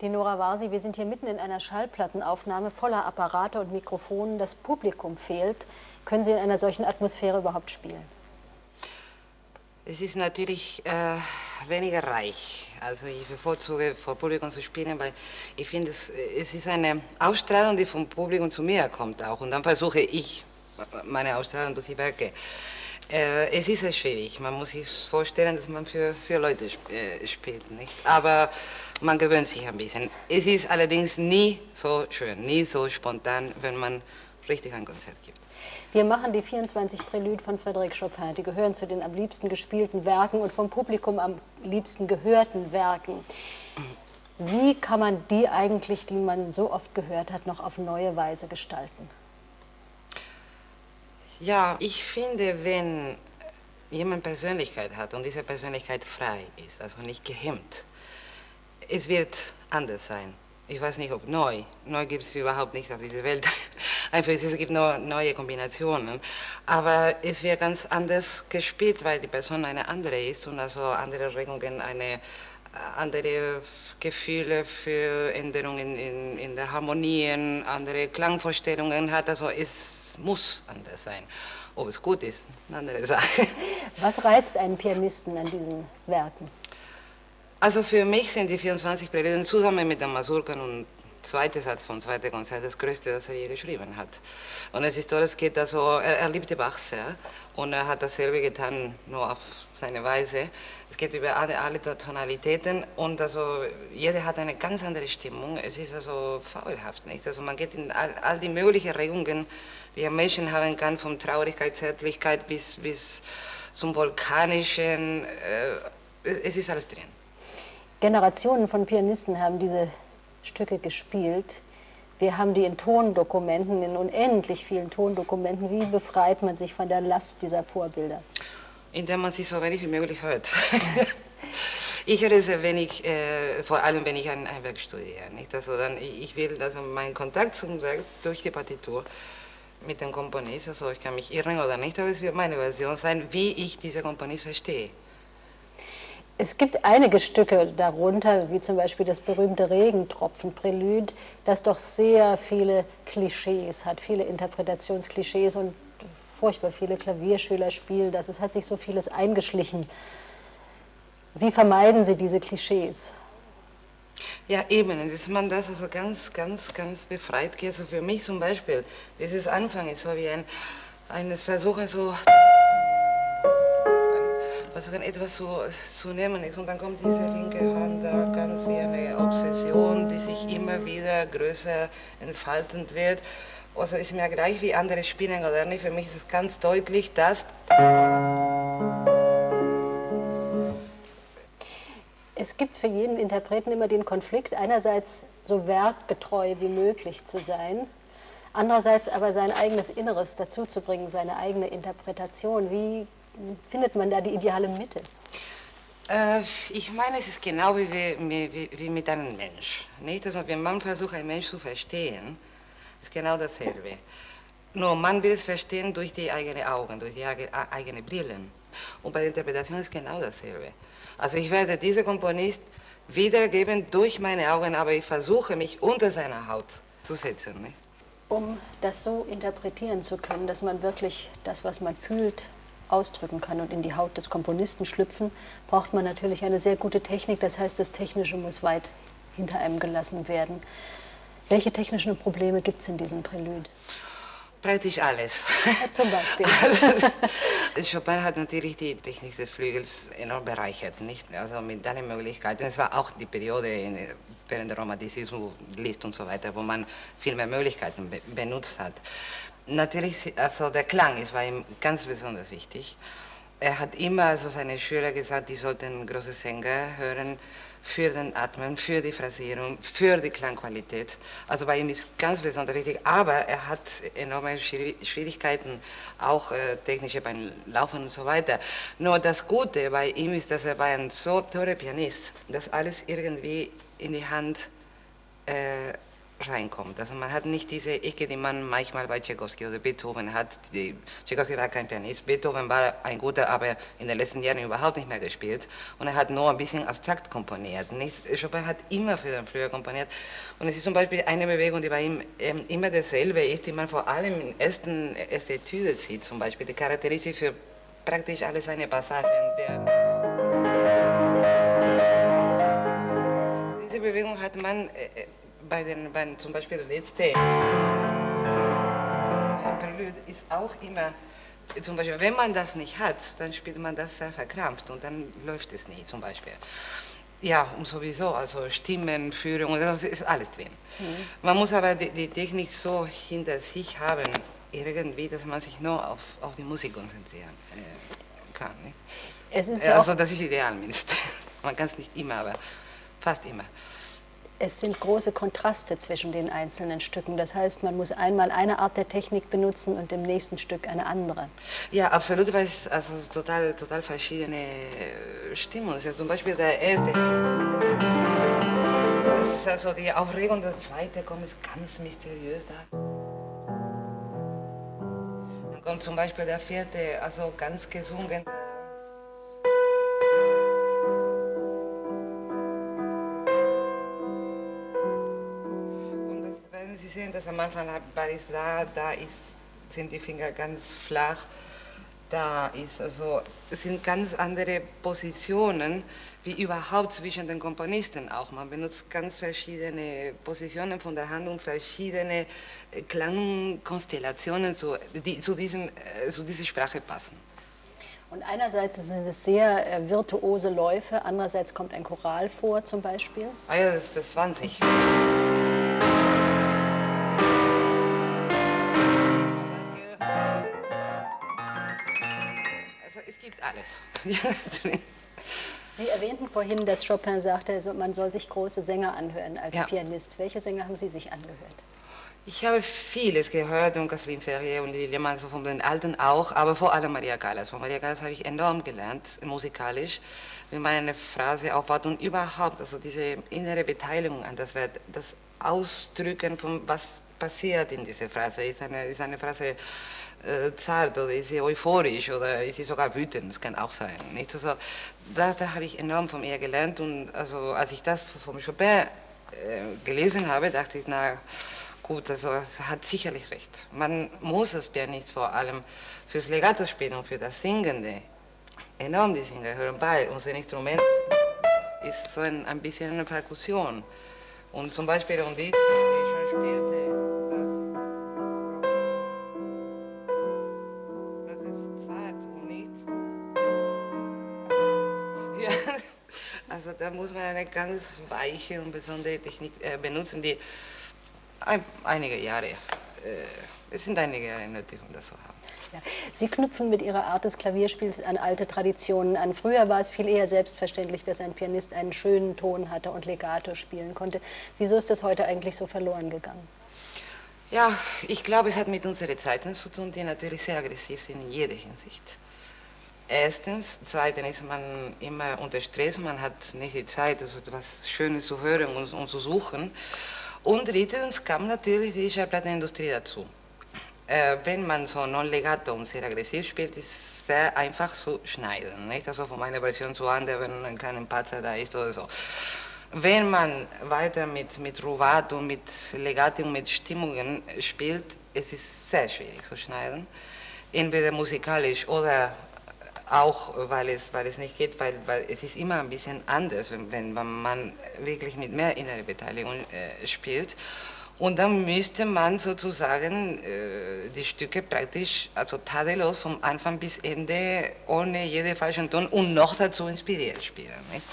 Die Nora Varsi, wir sind hier mitten in einer Schallplattenaufnahme voller Apparate und Mikrofonen. Das Publikum fehlt. Können Sie in einer solchen Atmosphäre überhaupt spielen? Es ist natürlich weniger reich. Also ich bevorzuge vor Publikum zu spielen, weil ich finde, es ist eine Ausstrahlung, die vom Publikum zu mir kommt auch. Und dann versuche ich meine Ausstrahlung durch die Werke. Es ist sehr schwierig. Man muss sich vorstellen, dass man für Leute spielt, nicht? Aber man gewöhnt sich ein bisschen. Es ist allerdings nie so schön, nie so spontan, wenn man richtig ein Konzert gibt. Wir machen die 24 Prälüde von Frédéric Chopin. Die gehören zu den am liebsten gespielten Werken und vom Publikum am liebsten gehörten Werken. Wie kann man die eigentlich, die man so oft gehört hat, noch auf neue Weise gestalten? Ja, ich finde, wenn jemand Persönlichkeit hat und diese Persönlichkeit frei ist, also nicht gehemmt, es wird anders sein. Ich weiß nicht, ob neu gibt es überhaupt nicht auf dieser Welt. Einfach, es gibt nur neue Kombinationen. Aber es wird ganz anders gespielt, weil die Person eine andere ist und also andere Regungen, andere Gefühle für Änderungen in der Harmonien, andere Klangvorstellungen hat. Also es muss anders sein. Ob es gut ist, eine andere Sache. Was reizt einen Pianisten an diesen Werken? Also für mich sind die 24 Präludien zusammen mit dem Mazurkan und zweite Satz vom zweiten Konzert das Größte, das er je geschrieben hat. Und es ist so, es geht also, er liebte Bach sehr und er hat dasselbe getan, nur auf seine Weise. Es geht über alle Tonalitäten und also jeder hat eine ganz andere Stimmung. Es ist also fabelhaft, nicht? Also man geht in all die möglichen Regungen, die ein Menschen haben kann, von Traurigkeit, Zärtlichkeit bis zum Vulkanischen. Es ist alles drin. Generationen von Pianisten haben diese Stücke gespielt. Wir haben die in Tondokumenten, in unendlich vielen Tondokumenten. Wie befreit man sich von der Last dieser Vorbilder? Indem man sie so wenig wie möglich hört. Ich höre sehr wenig, vor allem wenn ich ein Werk studiere. Nicht? Also dann, ich will also meinen Kontakt zum Werk durch die Partitur mit dem Komponist, also ich kann mich irren oder nicht, aber es wird meine Version sein, wie ich diesen Komponist verstehe. Es gibt einige Stücke darunter, wie zum Beispiel das berühmte Regentropfen-Prälud, das doch sehr viele Klischees hat, viele Interpretationsklischees und furchtbar viele Klavierschüler spielen das. Es hat sich so vieles eingeschlichen. Wie vermeiden Sie diese Klischees? Ja, eben, dass man das also ganz befreit geht. Also für mich zum Beispiel, dieses Anfang ist so wie ein Versuchen so... versuchen etwas zu nehmen und dann kommt diese linke Hand da ganz wie eine Obsession, die sich immer wieder größer entfaltend wird. Also ist mir gleich wie andere spielen oder nicht, für mich ist es ganz deutlich, dass... Es gibt für jeden Interpreten immer den Konflikt, einerseits so werkgetreu wie möglich zu sein, andererseits aber sein eigenes Inneres dazuzubringen, seine eigene Interpretation. Wie findet man da die ideale Mitte? Ich meine, es ist genau wie mit einem Mensch. Nicht? Also, wenn man versucht, einen Mensch zu verstehen, ist genau dasselbe. Nur man will es verstehen durch die eigenen Augen, durch die eigenen Brillen. Und bei der Interpretation ist genau dasselbe. Also ich werde diesen Komponist wiedergeben durch meine Augen, aber ich versuche, mich unter seiner Haut zu setzen. Nicht? Um das so interpretieren zu können, dass man wirklich das, was man fühlt, ausdrücken kann und in die Haut des Komponisten schlüpfen, braucht man natürlich eine sehr gute Technik. Das heißt, das Technische muss weit hinter einem gelassen werden. Welche technischen Probleme gibt es in diesem Prälud? Praktisch alles. Ja, zum Beispiel. Also, Chopin hat natürlich die Technik des Flügels enorm bereichert, nicht? Also mit allen Möglichkeiten. Es war auch die Periode während der Romantismus, Liszt und so weiter, wo man viel mehr Möglichkeiten benutzt hat. Natürlich, also der Klang war ihm ganz besonders wichtig. Er hat immer also seine Schüler gesagt, die sollten große Sänger hören für den Atmen, für die Phrasierung, für die Klangqualität. Also bei ihm ist ganz besonders wichtig, aber er hat enorme Schwierigkeiten, auch technische beim Laufen und so weiter. Nur das Gute bei ihm ist, dass er war ein so toller Pianist, dass alles irgendwie in die Hand reinkommt. Also man hat nicht diese Ecke, die man manchmal bei Tchaikovsky oder Beethoven hat. Tchaikovsky war kein Pianist, Beethoven war ein guter, aber in den letzten Jahren überhaupt nicht mehr gespielt. Und er hat nur ein bisschen abstrakt komponiert. Chopin hat immer für den Flügel komponiert. Und es ist zum Beispiel eine Bewegung, die bei ihm immer dasselbe ist, die man vor allem in erste Etüde sieht, zum Beispiel, die charakteristisch für praktisch alle seine Passagen. Diese Bewegung hat man bei zum Beispiel der letzte Prelude ist auch immer, zum Beispiel, wenn man das nicht hat, dann spielt man das sehr verkrampft und dann läuft es nie, zum Beispiel. Ja, und sowieso, also Stimmen, Führung, das ist alles drin. Man muss aber die Technik so hinter sich haben, irgendwie, dass man sich nur auf die Musik konzentrieren kann. Nicht? Es ist ja also das ist ideal mindestens. Man kann es nicht immer, aber fast immer. Es sind große Kontraste zwischen den einzelnen Stücken. Das heißt, man muss einmal eine Art der Technik benutzen und im nächsten Stück eine andere. Ja, absolut, weil es also total verschiedene Stimmungen sind. Zum Beispiel der erste, das ist also die Aufregung, der zweite kommt ist ganz mysteriös da. Dann kommt zum Beispiel der vierte, also ganz gesungen. Sie sehen, dass am Anfang sind die Finger ganz flach, es sind ganz andere Positionen, wie überhaupt zwischen den Komponisten auch. Man benutzt ganz verschiedene Positionen von der Hand und verschiedene Klangkonstellationen, die zu dieser Sprache passen. Und einerseits sind es sehr virtuose Läufe, andererseits kommt ein Choral vor zum Beispiel. Ah ja, das 20. Es gibt alles. Sie erwähnten vorhin, dass Chopin sagte, man soll sich große Sänger anhören als Pianist. Welche Sänger haben Sie sich angehört? Ich habe vieles gehört, und Kathleen Ferrier und Lilienmann, so von den Alten auch, aber vor allem Maria Callas. Von Maria Callas habe ich enorm gelernt, musikalisch, wie man eine Phrase aufbaut und überhaupt, also diese innere Beteiligung an das Wort, das Ausdrücken von was passiert in dieser Phrase. Ist eine Phrase zart oder ist sie euphorisch oder ist sie sogar wütend, das kann auch sein. Nicht? Also, da habe ich enorm von ihr gelernt und also, als ich das von Chopin gelesen habe, dachte ich, na gut, also er hat sicherlich recht. Man muss als Pianist vor allem fürs Legato spielen und für das Singende enorm die Singer hören, weil unser Instrument ist so ein bisschen eine Perkussion. Und zum Beispiel, und die schon spielte, also da muss man eine ganz weiche und besondere Technik benutzen, die einige Jahre, es sind einige Jahre nötig, um das zu haben. Ja. Sie knüpfen mit Ihrer Art des Klavierspiels an alte Traditionen an. Früher war es viel eher selbstverständlich, dass ein Pianist einen schönen Ton hatte und Legato spielen konnte. Wieso ist das heute eigentlich so verloren gegangen? Ja, ich glaube, es hat mit unseren Zeiten zu tun, die natürlich sehr aggressiv sind in jeder Hinsicht. Erstens, zweitens ist man immer unter Stress, man hat nicht die Zeit, also etwas Schönes zu hören und zu suchen. Und drittens kam natürlich die Schallplattenindustrie dazu. Wenn man so non-legato und sehr aggressiv spielt, ist es sehr einfach zu schneiden. Nicht? Also von einer Version zur anderen, wenn ein kleiner Patzer da ist oder so. Wenn man weiter mit Rubato, mit Legato und mit Stimmungen spielt, es ist sehr schwierig zu schneiden. Entweder musikalisch oder auch, weil es nicht geht, weil es ist immer ein bisschen anders, wenn man wirklich mit mehr innerer Beteiligung spielt. Und dann müsste man sozusagen die Stücke praktisch, also tadellos vom Anfang bis Ende, ohne jeden falschen Ton und noch dazu inspiriert spielen. Nicht?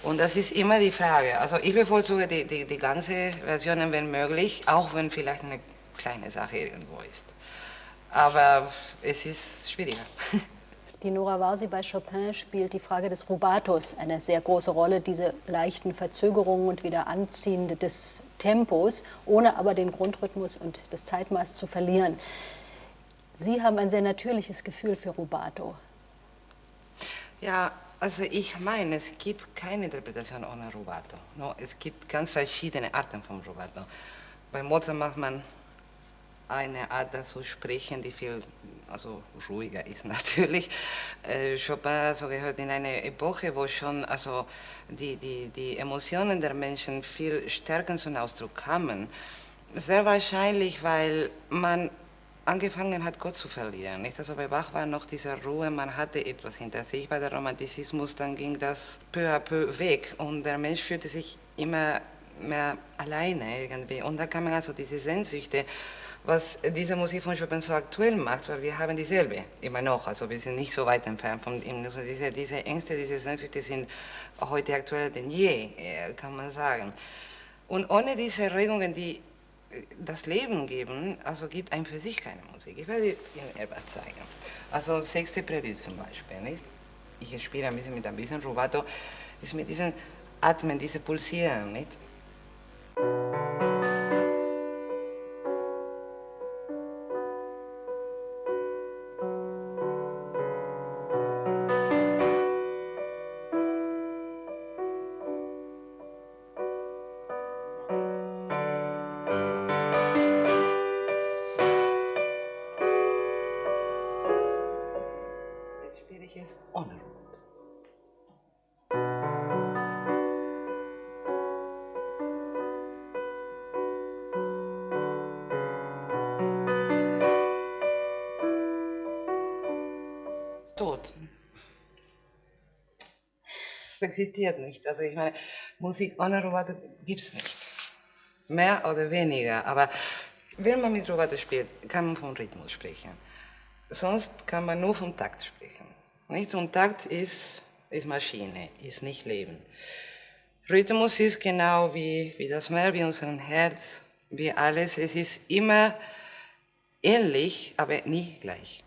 Und das ist immer die Frage. Also ich bevorzuge die ganze Version, wenn möglich, auch wenn vielleicht eine kleine Sache irgendwo ist. Aber es ist schwieriger. Die Nora Varsi bei Chopin spielt die Frage des Rubatos eine sehr große Rolle, diese leichten Verzögerungen und wieder Anziehen des Tempos, ohne aber den Grundrhythmus und das Zeitmaß zu verlieren. Sie haben ein sehr natürliches Gefühl für Rubato. Ja, also ich meine, es gibt keine Interpretation ohne Rubato. No, es gibt ganz verschiedene Arten von Rubato. Bei Mozart macht man eine Art, das zu sprechen, die viel ruhiger ist natürlich. Chopin gehört in eine Epoche, wo schon die Emotionen der Menschen viel stärker zum Ausdruck kamen. Sehr wahrscheinlich, weil man angefangen hat, Gott zu verlieren. Nicht? Also bei Bach war noch diese Ruhe, man hatte etwas hinter sich. Bei der Romantizismus, dann ging das peu à peu weg und der Mensch fühlte sich immer mehr alleine irgendwie. Und da kamen also diese Sehnsüchte, was diese Musik von Chopin so aktuell macht, weil wir haben dieselbe, immer noch, also wir sind nicht so weit entfernt von ihm. Also diese Ängste, diese Sehnsüchte sind heute aktueller denn je, kann man sagen. Und ohne diese Regungen, die das Leben geben, also gibt einem für sich keine Musik. Ich werde Ihnen etwas zeigen. Also sechste Prälude zum Beispiel. Nicht? Ich spiele ein bisschen mit ein bisschen Rubato, ist mit diesem Atmen, diese Pulsieren. Nicht? Jetzt spiele ich es ohne Rubato. Tot. Es existiert nicht. Also ich meine, Musik ohne Rubato gibt es nicht. Mehr oder weniger. Aber wenn man mit Rubato spielt, kann man vom Rhythmus sprechen. Sonst kann man nur vom Takt sprechen. Nicht? Und Takt ist Maschine, ist nicht Leben. Rhythmus ist genau wie das Meer, wie unser Herz, wie alles. Es ist immer ähnlich, aber nie gleich.